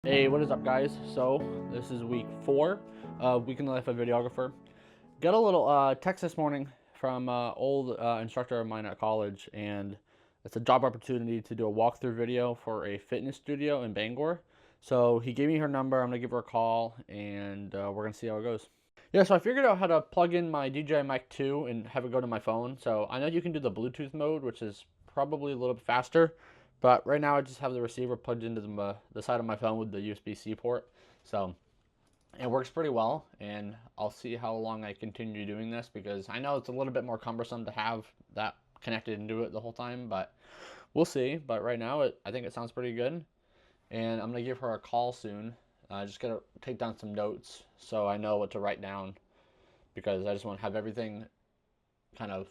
Hey, what is up, guys? So this is week 4, week in the life of videographer. Got a little text this morning from old instructor of mine at college, and it's a job opportunity to do a walkthrough video for a fitness studio in Bangor. So he gave me her number. I'm gonna give her a call, and we're gonna see how it goes. Yeah, so I figured out how to plug in my DJI Mic 2 and have it go to my phone. So I know you can do the Bluetooth mode, which is probably a little bit faster. But right now I just have the receiver plugged into the side of my phone with the USB-C port. So it works pretty well, and I'll see how long I continue doing this because I know it's a little bit more cumbersome to have that connected into it the whole time, but we'll see. But right now I think it sounds pretty good, and I'm gonna give her a call soon. I just gotta take down some notes so I know what to write down because I just want to have everything kind of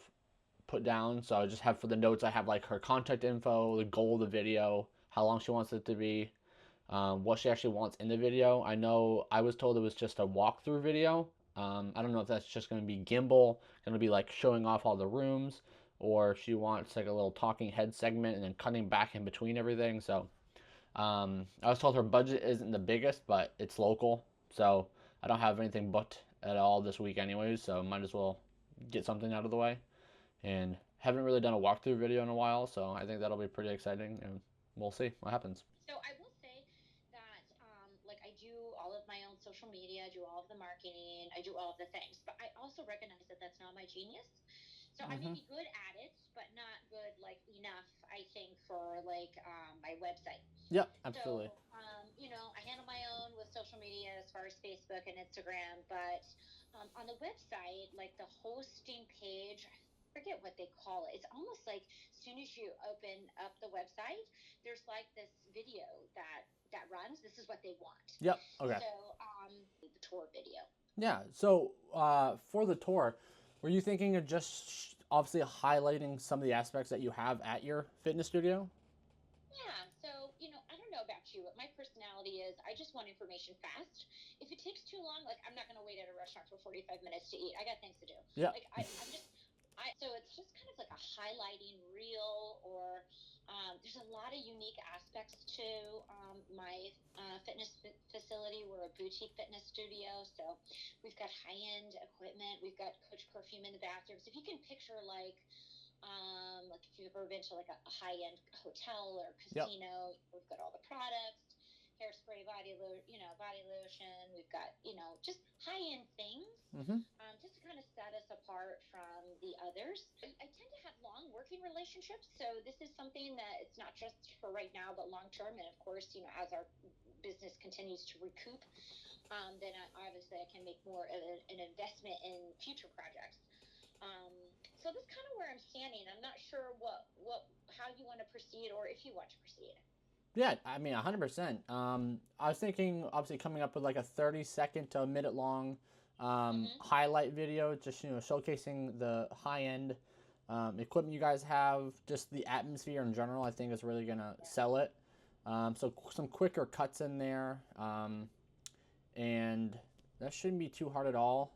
put down. So I just have for the notes, I have like her contact info, the goal of the video, how long she wants it to be, what she actually wants in the video. I know I was told it was just a walkthrough video. I don't know if that's just going to be gimbal, going to be like showing off all the rooms, or if she wants like a little talking head segment and then cutting back in between everything. So I was told her budget isn't the biggest, but it's local. So I don't have anything booked at all this week anyways, so might as well get something out of the way. And haven't really done a walkthrough video in a while, so I think that'll be pretty exciting, and we'll see what happens. So I will say that, like, I do all of my own social media, I do all of the marketing, I do all of the things, but I also recognize that that's not my genius. So I may Mm-hmm. be good at it, but not good, like, enough, I think, for like my website. Yep, absolutely. So, I handle my own with social media as far as Facebook and Instagram, but on the website, like the hosting page, I forget what they call it. It's almost like as soon as you open up the website, there's like this video that runs. This is what they want. Yep. Okay. So, the tour video. Yeah. So for the tour, were you thinking of just obviously highlighting some of the aspects that you have at your fitness studio? Yeah, so, I don't know about you, but my personality is I just want information fast. If it takes too long, like I'm not going to wait at a restaurant for 45 minutes to eat. I got things to do. Yep. Like I'm just so it's just kind of like a highlighting reel or there's a lot of unique aspects to my fitness facility. We're a boutique fitness studio, so we've got high-end equipment. We've got Coach perfume in the bathrooms. If you can picture like if you've ever been to like a high-end hotel or Yep. casino, we've got all the products, hairspray, body lotion. We've got just high-end things, Mm-hmm. just to kind of set us apart from the others. I tend to have long working relationships, so this is something that it's not just for right now, but long term. And of course, as our business continues to recoup, then obviously I can make more of an investment in future projects. Um, so that's kind of where I'm standing. I'm not sure how you want to proceed or if you want to proceed. Yeah, I mean, 100%. I was thinking, obviously, coming up with like a 30-second to a minute long Mm-hmm. highlight video, just showcasing the high end equipment you guys have, just the atmosphere in general. I think is really gonna Yeah. sell it. So some quicker cuts in there, and that shouldn't be too hard at all.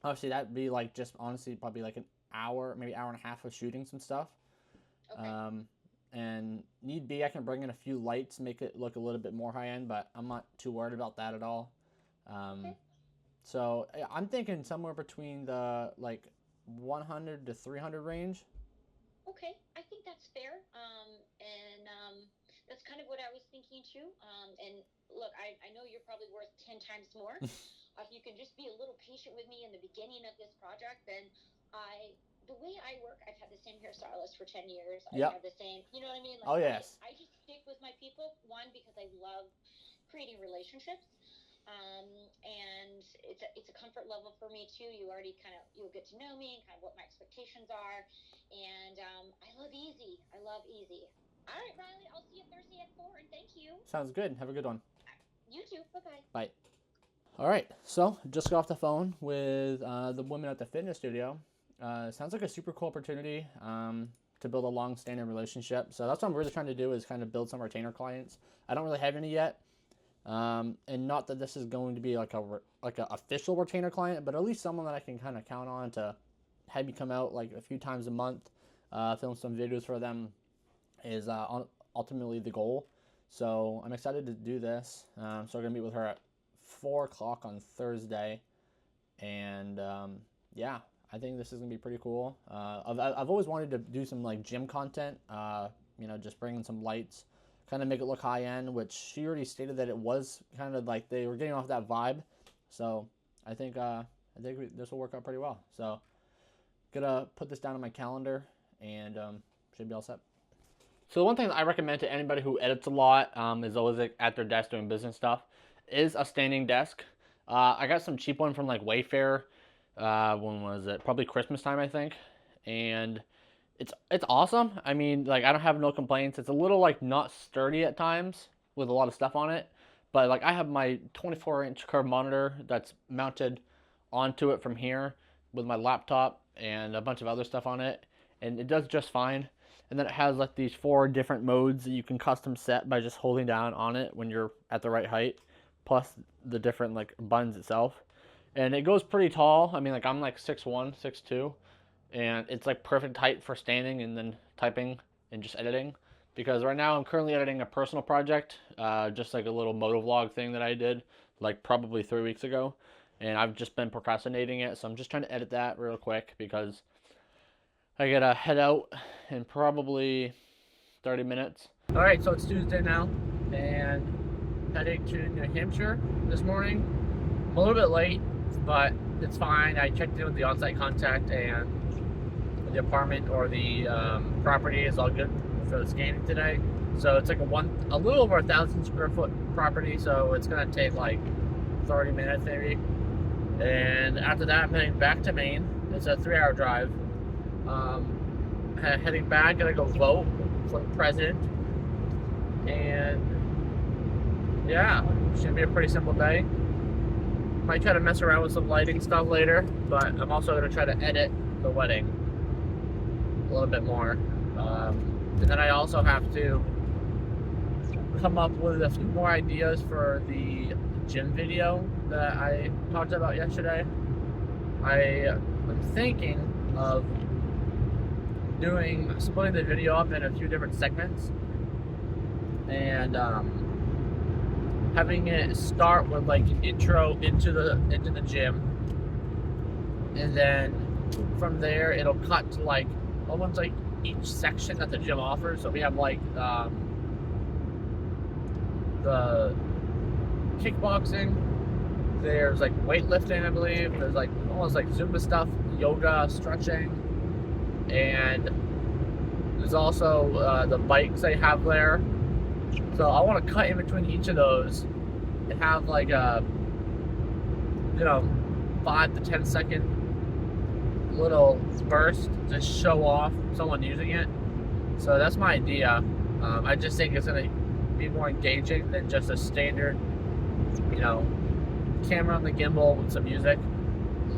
Obviously, that'd be like just honestly probably like an hour, maybe hour and a half of shooting some stuff. Okay. Um, and need be, I can bring in a few lights, make it look a little bit more high end, but I'm not too worried about that at all. Um, Okay. so I'm thinking somewhere between the like 100 to 300 range. Okay. I think that's fair. And that's kind of what I was thinking too. And look, I know you're probably worth 10 times more. If you can just be a little patient with me in the beginning of this project, then I the way I work, I've had the same hairstylist for 10 years. I've Yep. had the same, you know what I mean? Oh Like yes. I just stick with my people, one, because I love creating relationships. And it's a comfort level for me too. You'll get to know me and kind of what my expectations are. And I love easy. I love easy. All right, Riley, I'll see you Thursday at 4, and thank you. Sounds good. Have a good one. You too. Bye bye. Bye. All right. So just got off the phone with the woman at the fitness studio. Sounds like a super cool opportunity to build a long-standing relationship. So that's what I'm really trying to do is kind of build some retainer clients. I don't really have any yet, and not that this is going to be like a official retainer client, but at least someone that I can kind of count on to have me come out like a few times a month, film some videos for them is ultimately the goal. So I'm excited to do this. So we're gonna meet with her at 4 o'clock on Thursday, and yeah, I think this is gonna be pretty cool. I've always wanted to do some like gym content. Just bring in some lights, kind of make it look high end. Which she already stated that it was kind of like they were getting off that vibe. So I think this will work out pretty well. So gonna put this down on my calendar, and should be all set. So the one thing that I recommend to anybody who edits a lot, is always like, at their desk doing business stuff, is a standing desk. I got some cheap one from like Wayfair. When was it? Probably Christmas time, I think. And it's awesome. I mean, like, I don't have no complaints. It's a little like not sturdy at times with a lot of stuff on it, but like I have my 24-inch curved monitor that's mounted onto it from here with my laptop and a bunch of other stuff on it, and it does just fine. And then it has like these 4 different modes that you can custom set by just holding down on it when you're at the right height, plus the different like buttons itself. And it goes pretty tall. I mean, like, I'm like 6'1", 6'2", and it's like perfect height for standing and then typing and just editing. Because right now I'm currently editing a personal project, just like a little motovlog thing that I did like probably 3 weeks ago, and I've just been procrastinating it. So I'm just trying to edit that real quick because I gotta head out in probably 30 minutes. All right, so it's Tuesday now, and heading to New Hampshire this morning. I'm a little bit late, but it's fine. I checked in with the on-site contact, and the apartment or the property is all good for the scanning today. So it's like a little over 1,000 square foot property, so it's gonna take like 30 minutes maybe. And after that, I'm heading back to Maine. It's a 3-hour drive. Heading back, gonna go vote for president, and yeah, should be a pretty simple day. Might try to mess around with some lighting stuff later, but I'm also gonna try to edit the wedding a little bit more, and then I also have to come up with a few more ideas for the gym video that I talked about yesterday. I'm thinking of splitting the video up in a few different segments, and having it start with like an intro into the gym, and then from there it'll cut to like almost like each section that the gym offers. So we have like the kickboxing, there's like weightlifting, I believe, there's like almost like Zumba stuff, yoga, stretching, and there's also the bikes they have there. So I want to cut in between each of those and have like a 5 to 10 second little burst to show off someone using it. So that's my idea. I just think it's gonna be more engaging than just a standard camera on the gimbal with some music.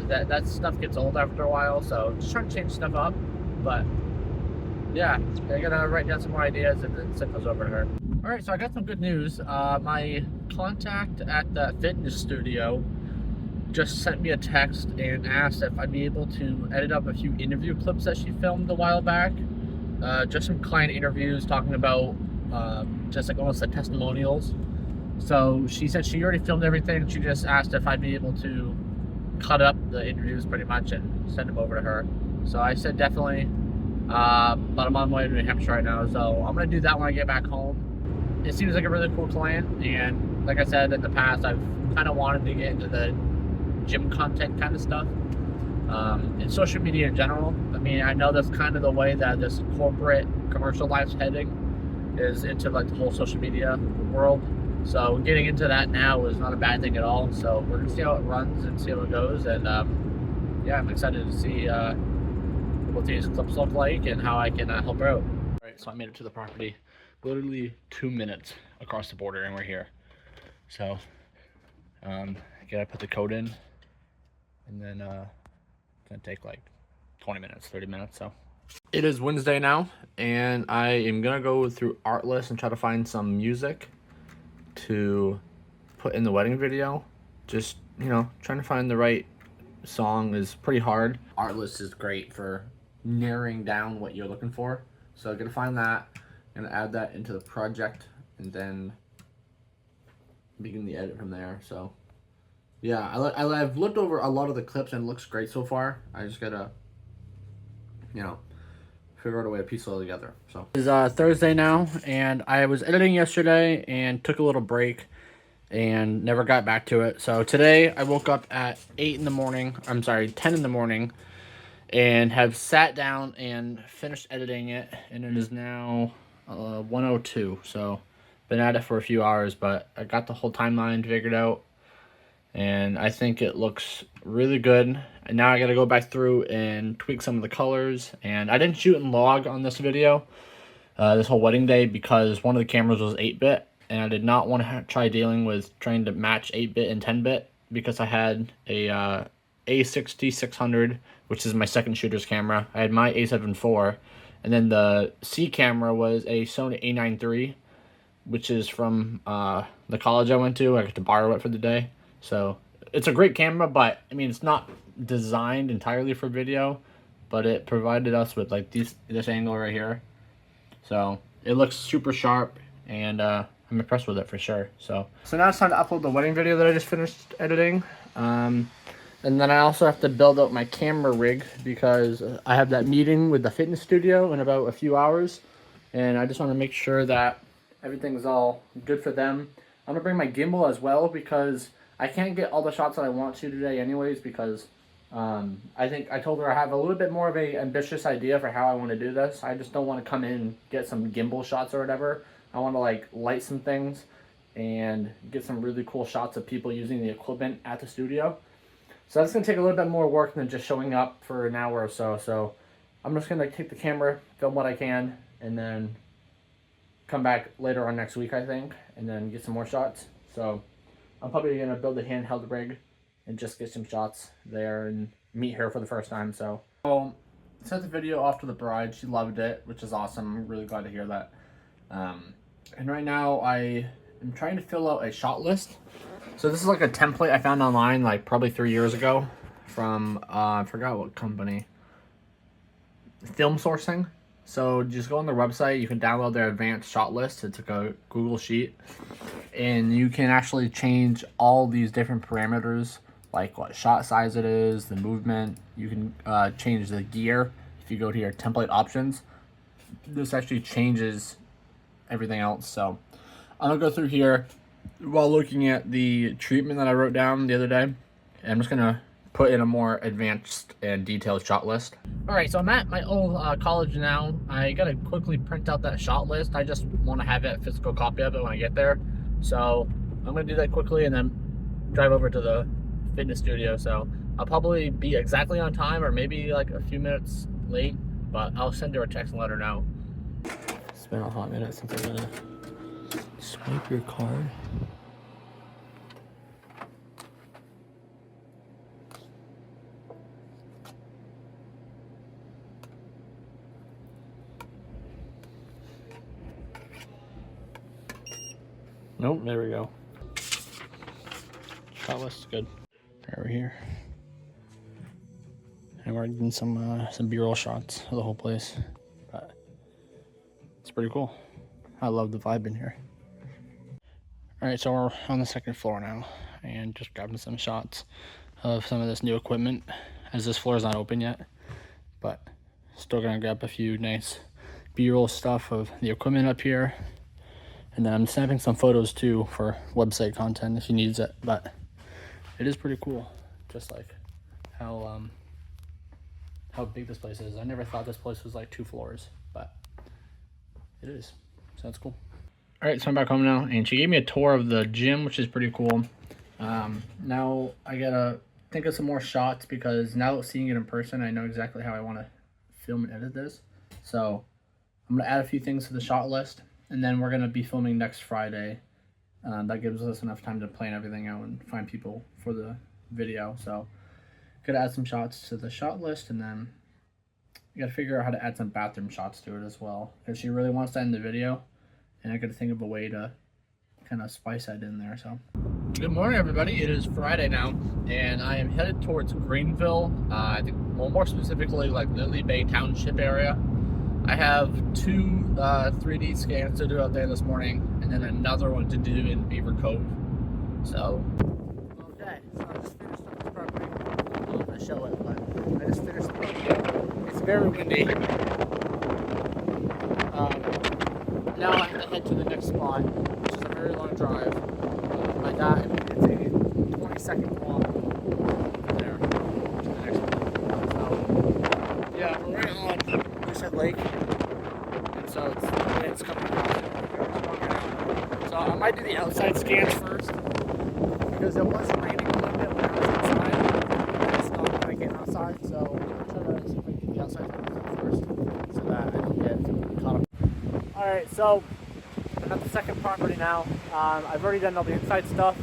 That stuff gets old after a while, so just trying to change stuff up. But yeah, I'm gonna write down some more ideas and then send those over to her. All right, so I got some good news. My contact at the fitness studio just sent me a text and asked if I'd be able to edit up a few interview clips that she filmed a while back. Just some client interviews talking about just like almost like testimonials. So she said she already filmed everything. She just asked if I'd be able to cut up the interviews pretty much and send them over to her. So I said definitely. But I'm on my way to New Hampshire right now, so I'm gonna do that when I get back home. It seems like a really cool client, and like I said in the past, I've kind of wanted to get into the gym content kind of stuff, and social media in general. I mean, I know that's kind of the way that this corporate commercial life's heading, is into like the whole social media world. So getting into that now is not a bad thing at all. So we're gonna see how it runs and see how it goes, and yeah, I'm excited to see what these clips look like and how I can help her out. All right, so I made it to the property. Literally 2 minutes across the border and we're here. So gotta put the code in, and then it's gonna take like 20 minutes, 30 minutes. So it is Wednesday now, and I am gonna go through Artlist and try to find some music to put in the wedding video. Just trying to find the right song is pretty hard. Artlist is great for narrowing down what you're looking for. So I'm gonna find that, gonna add that into the project, and then begin the edit from there. So yeah, I've looked over a lot of the clips and it looks great so far. I just gotta, you know, figure out a way to piece it all together. So it's Thursday now, and I was editing yesterday and took a little break and never got back to it. So today I woke up at 10 in the morning, and have sat down and finished editing it, and it is now 1:02. So been at it for a few hours, but I got the whole timeline figured out, and I think it looks really good. And now I got to go back through and tweak some of the colors. And I didn't shoot in log on this video, this whole wedding day, because one of the cameras was 8-bit, and I did not want to try dealing with trying to match 8-bit and 10-bit, because I had a A60-600, which is my second shooter's camera. I had my A7 IV, and then the C camera was a Sony A9 III, which is from the college I went to. I got to borrow it for the day. So it's a great camera, but I mean, it's not designed entirely for video, but it provided us with like this angle right here. So it looks super sharp, and I'm impressed with it for sure. So now it's time to upload the wedding video that I just finished editing. And then I also have to build out my camera rig, because I have that meeting with the fitness studio in about a few hours, and I just want to make sure that everything's all good for them. I'm gonna bring my gimbal as well, because I can't get all the shots that I want to today anyways, because I think I told her I have a little bit more of a ambitious idea for how I want to do this. I just don't want to come in and get some gimbal shots or whatever. I want to like light some things and get some really cool shots of people using the equipment at the studio. So that's going to take a little bit more work than just showing up for an hour or so. So I'm just going to take the camera, film what I can, and then come back later on next week, I think, and then get some more shots. So I'm probably going to build a handheld rig and just get some shots there and meet her for the first time. So sent the video off to the bride. She loved it, which is awesome. I'm really glad to hear that. And right now I am trying to fill out a shot list. So this is like a template I found online like probably 3 years ago from, I forgot what company, Film Sourcing. So just go on their website, you can download their advanced shot list. It's like a Google sheet, and you can actually change all these different parameters, like what shot size it is, the movement. You can change the gear. If you go to your template options, this actually changes everything else. So I'm gonna go through here while looking at the treatment that I wrote down the other day, and I'm just gonna put in a more advanced and detailed shot list. All right, so I'm at my old college now. I gotta quickly print out that shot list. I just want to have a physical copy of it when I get there. So I'm gonna do that quickly and then drive over to the fitness studio. So I'll probably be exactly on time, or maybe like a few minutes late, but I'll send her a text and let her know. It's been a hot minute since I'm gonna swipe your card. Nope, there we go. Shot list is good. Right over here. And we're getting some B-roll shots of the whole place. But it's pretty cool. I love the vibe in here. Alright, so we're on the second floor now, and just grabbing some shots of some of this new equipment, as this floor is not open yet, but still gonna grab a few nice B-roll stuff of the equipment up here. And then I'm snapping some photos too for website content if he needs it, but it is pretty cool, just like how big this place is. I never thought this place was like 2 floors, but it is, so that's cool. All right, so I'm back home now, and she gave me a tour of the gym, which is pretty cool. Now I gotta think of some more shots, because now seeing it in person, I know exactly how I want to film and edit this. So I'm gonna add a few things to the shot list, and then we're gonna be filming next Friday. That gives us enough time to plan everything out and find people for the video. So could add some shots to the shot list, and then we gotta figure out how to add some bathroom shots to it as well, because she really wants that in the video. And I gotta think of a way to kind of spice that in there. So good morning, everybody. It is Friday now, and I am headed towards Greenville. I think, well, more specifically like Lily Bay Township area. I have two 3D scans to do out there this morning, and then another one to do in Beaver Cove. So, okay, so I just finished up this property. I'm not going to show it, but I just finished the property. It's very windy. Now I have to head to the next spot, which is a very long drive. By that, it's a 20-second walk from there to the next one. So, yeah, we're right on Moosehead Lake, and so the wind's coming across. So I might do the outside scans first, because it was raining a little bit when I was inside. It's not when I came outside, so I'm going to try to see if I can do the outside scans first, so that I don't get caught up. Alright, so I'm at the second property now. I've already done all the inside stuff.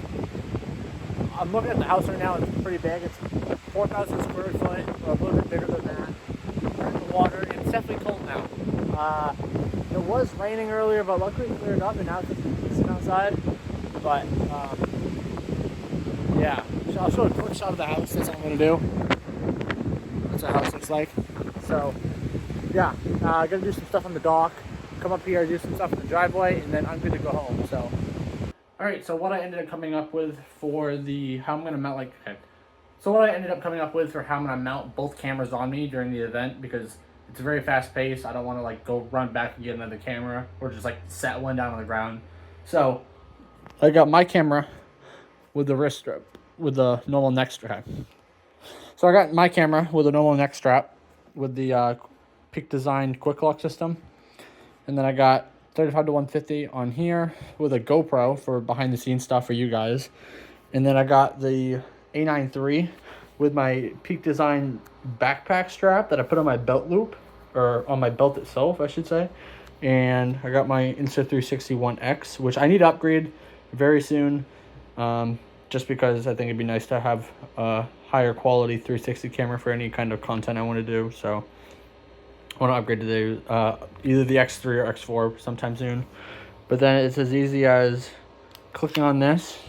I'm looking at the house right now. It's pretty big. It's 4,000 square foot, or a little bit bigger than that. We're in the water, and it's definitely cold now. It was raining earlier, but luckily it cleared up, and now it's decent outside. But, yeah. So I'll show a quick shot of the house. That's what I'm going to do. That's what the house looks like. So, yeah. I'm going to do some stuff on the dock. Come up here, do some stuff in the driveway, and then I'm good to go home. So, all right. So what I ended up coming up with for the how I'm gonna mount So what I ended up coming up with for how I'm gonna mount both cameras on me during the event, because it's very fast paced. I don't want to like go run back and get another camera or just like set one down on the ground. So I got my camera with the wrist strap with the normal neck strap. So I got my camera with a normal neck strap with the Peak Design quick lock system. And then I got 35 to 150 on here with a GoPro for behind the scenes stuff for you guys. And then I got the A9 III with my Peak Design backpack strap that I put on my belt loop, or on my belt itself, I should say. And I got my Insta360 One X, which I need to upgrade very soon, just because I think it'd be nice to have a higher quality 360 camera for any kind of content I want to do. So I want to upgrade to the either the X3 or X4 sometime soon. But then it's as easy as clicking on this,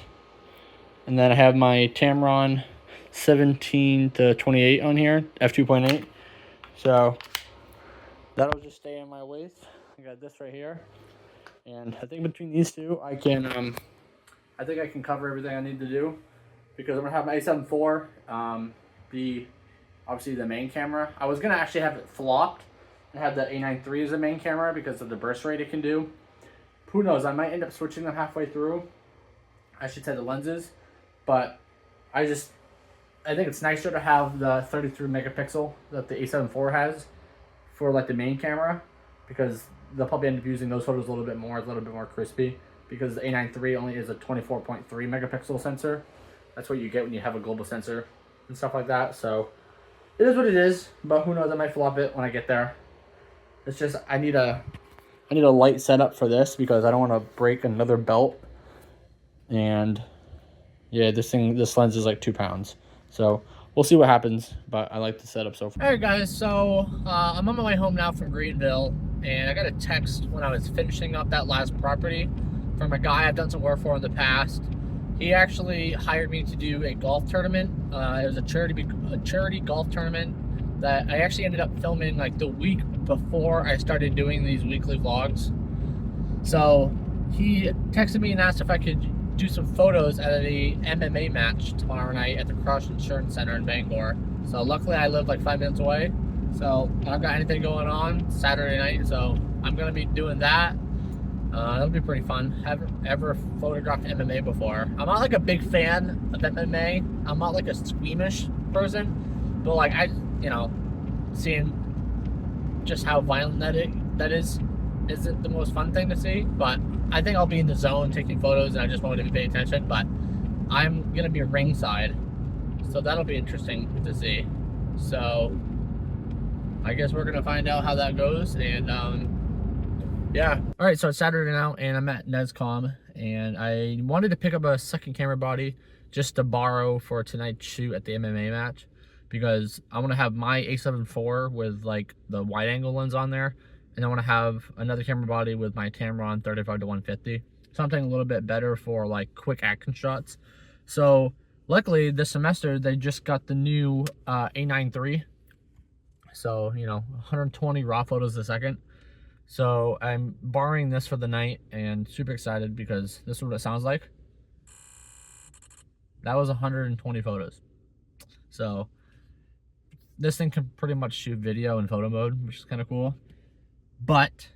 and then I have my Tamron 17 to 28 on here, f2.8. So that'll just stay in my waist. I got this right here, and I think between these two, I think I can cover everything I need to do, because I'm gonna have my A7 IV be obviously the main camera. I was gonna actually have it flopped and have the A9 III as the main camera because of the burst rate it can do. Who knows? I might end up switching them halfway through. I should say the lenses, but I think it's nicer to have the 33 megapixel that the A7 IV has for like the main camera, because they'll probably end up using those photos a little bit more crispy, because the A9 III only is a 24.3 megapixel sensor. That's what you get when you have a global sensor and stuff like that. So it is what it is, but who knows? I might flop it when I get there. It's just I need a light setup for this, because I don't want to break another belt. And yeah, this lens is like 2 pounds. So we'll see what happens, but I like the setup so far. All right, guys. So I'm on my way home now from Greenville, and I got a text when I was finishing up that last property from a guy I've done some work for in the past. He actually hired me to do a golf tournament. It was a charity golf tournament that I actually ended up filming like the week before I started doing these weekly vlogs. So he texted me and asked if I could do some photos at a MMA match tomorrow night at the Crush Insurance Center in Bangor. So luckily I live like 5 minutes away, so I don't got anything going on Saturday night, so I'm gonna be doing that. That'll be pretty fun. Haven't ever photographed MMA before. I'm not like a big fan of MMA. I'm not like a squeamish person, but like seeing just how violent that is isn't the most fun thing to see. But I think I'll be in the zone taking photos, and I just wanted to be paying attention. But I'm gonna be ringside, so that'll be interesting to see. So I guess we're gonna find out how that goes, and yeah. All right, so it's Saturday now, and I'm at NESCOM, and I wanted to pick up a second camera body just to borrow for tonight's shoot at the MMA match, because I want to have my A7 IV with like the wide angle lens on there, and I want to have another camera body with my Tamron 35 to 150, something a little bit better for like quick action shots. So luckily this semester they just got the new A9 III. So, you know, 120 raw photos a second. So I'm borrowing this for the night and super excited because this is what it sounds like. That was 120 photos. So this thing can pretty much shoot video in photo mode, which is kind of cool. But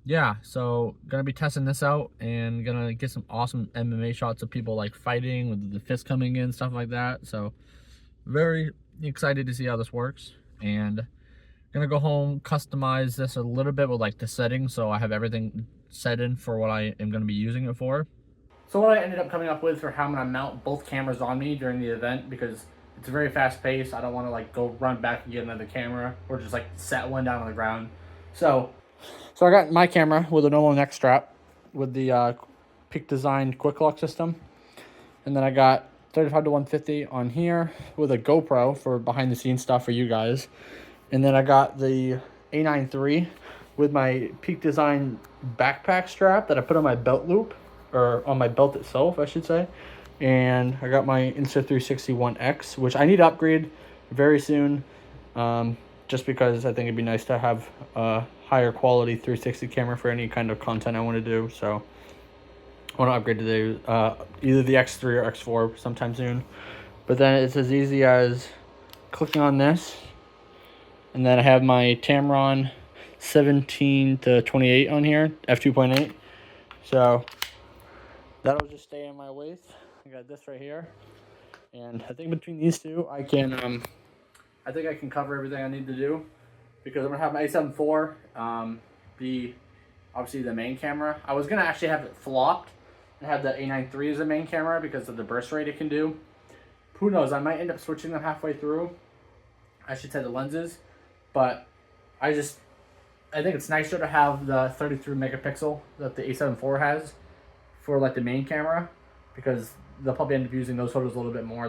yeah, so gonna be testing this out and gonna get some awesome MMA shots of people like fighting with the fist coming in, stuff like that. So very excited to see how this works, and gonna go home, customize this a little bit with like the settings so I have everything set in for what I am gonna be using it for. So what I ended up coming up with for how I'm gonna mount both cameras on me during the event, because it's very fast paced. I don't want to like go run back and get another camera or just like set one down on the ground. So I got my camera with a normal neck strap with the Peak Design quick lock system, and then I got 35 to 150 on here with a GoPro for behind the scenes stuff for you guys, and then I got the A9 III with my Peak Design backpack strap that I put on my belt loop, or on my belt itself, I should say. And I got my Insta360 ONE X, which I need to upgrade very soon, just because I think it'd be nice to have a higher quality 360 camera for any kind of content I want to do. So I want to upgrade to the either the X3 or X4 sometime soon. But then it's as easy as clicking on this, and then I have my Tamron 17 to 28 on here, f2.8. So that'll just stay in my waist. I got this right here, and I think between these two, I think I can cover everything I need to do, because I'm gonna have my A7 IV be obviously the main camera. I was gonna actually have it flopped and have the A9 III as the main camera because of the burst rate it can do. Who knows? I might end up switching them halfway through. I should say the lenses, but I think it's nicer to have the 33 megapixel that the A7 IV has for like the main camera, because they'll probably end up using those photos a little bit more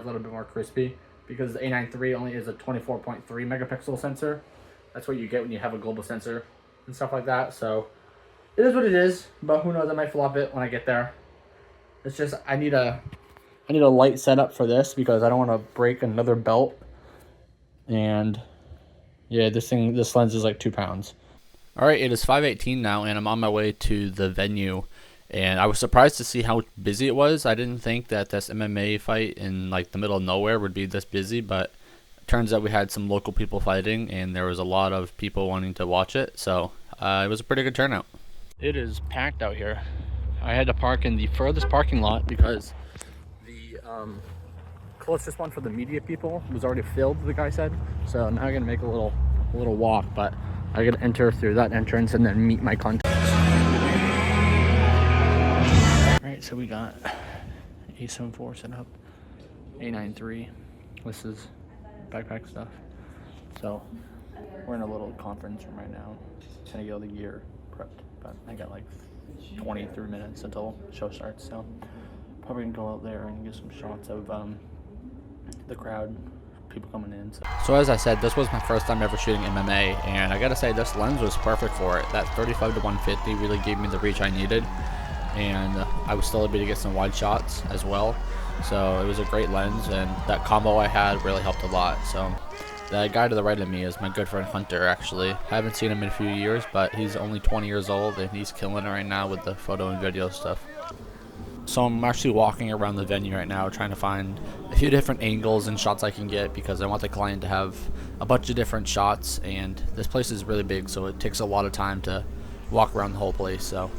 crispy, because the A9 III only is a 24.3 megapixel sensor. That's what you get when you have a global sensor and stuff like that. So it is what it is, but who knows, I might flop it when I get there. It's just I need a light setup for this because I don't want to break another belt. And yeah, this lens is like 2 pounds. All right, it is 5:18 now, and I'm on my way to the venue. And I was surprised to see how busy it was. I didn't think that this MMA fight in like the middle of nowhere would be this busy, but it turns out we had some local people fighting, and there was a lot of people wanting to watch it. So it was a pretty good turnout. It is packed out here. I had to park in the furthest parking lot because the closest one for the media people was already filled, the guy said. So now I'm gonna make a little walk, but I gotta enter through that entrance and then meet my contacts. Alright, so we got A7 IV set up, A9 III, this is backpack stuff. So we're in a little conference room right now, trying to get all the gear prepped, but I got like 23 minutes until show starts, so probably gonna go out there and get some shots of the crowd, people coming in. So as I said, this was my first time ever shooting MMA, and I gotta say this lens was perfect for it. That 35 to 150 really gave me the reach I needed, and I was still able to get some wide shots as well. So it was a great lens, and that combo I had really helped a lot. So the guy to the right of me is my good friend Hunter, actually. I haven't seen him in a few years, but he's only 20 years old, and he's killing it right now with the photo and video stuff. So I'm actually walking around the venue right now trying to find a few different angles and shots I can get, because I want the client to have a bunch of different shots, and this place is really big, so it takes a lot of time to walk around the whole place. So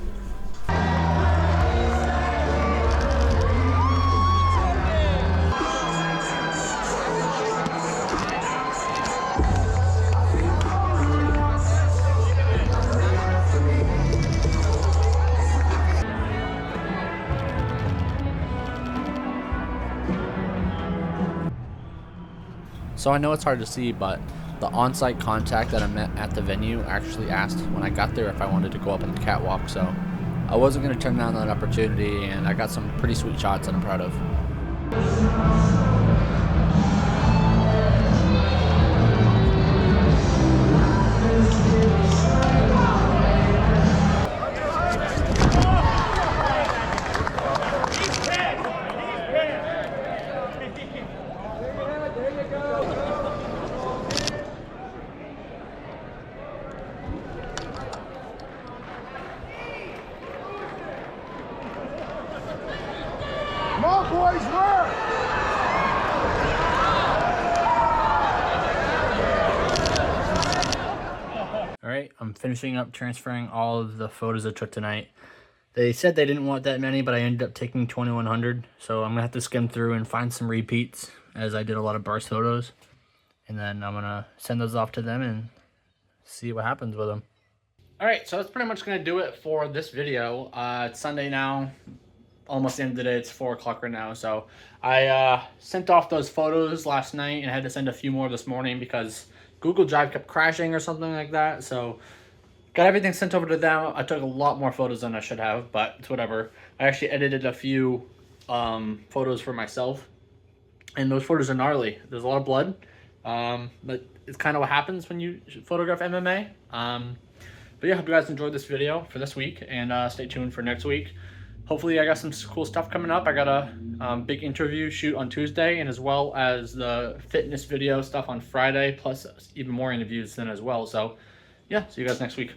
I know it's hard to see, but the on-site contact that I met at the venue actually asked when I got there if I wanted to go up on the catwalk, so I wasn't going to turn down that opportunity, and I got some pretty sweet shots that I'm proud of. Cowboys work! All right, I'm finishing up transferring all of the photos I took tonight. They said they didn't want that many, but I ended up taking 2,100. So I'm gonna have to skim through and find some repeats, as I did a lot of burst photos. And then I'm gonna send those off to them and see what happens with them. All right, so that's pretty much gonna do it for this video. It's Sunday now, almost the end of the day. It's 4 o'clock right now. So I sent off those photos last night and had to send a few more this morning because Google Drive kept crashing or something like that. So got everything sent over to them. I took a lot more photos than I should have, but it's whatever. I actually edited a few photos for myself, and those photos are gnarly. There's a lot of blood, but it's kind of what happens when you photograph MMA. But yeah, hope you guys enjoyed this video for this week, and stay tuned for next week. Hopefully I got some cool stuff coming up. I got a big interview shoot on Tuesday, and as well as the fitness video stuff on Friday, plus even more interviews then as well. So yeah, see you guys next week.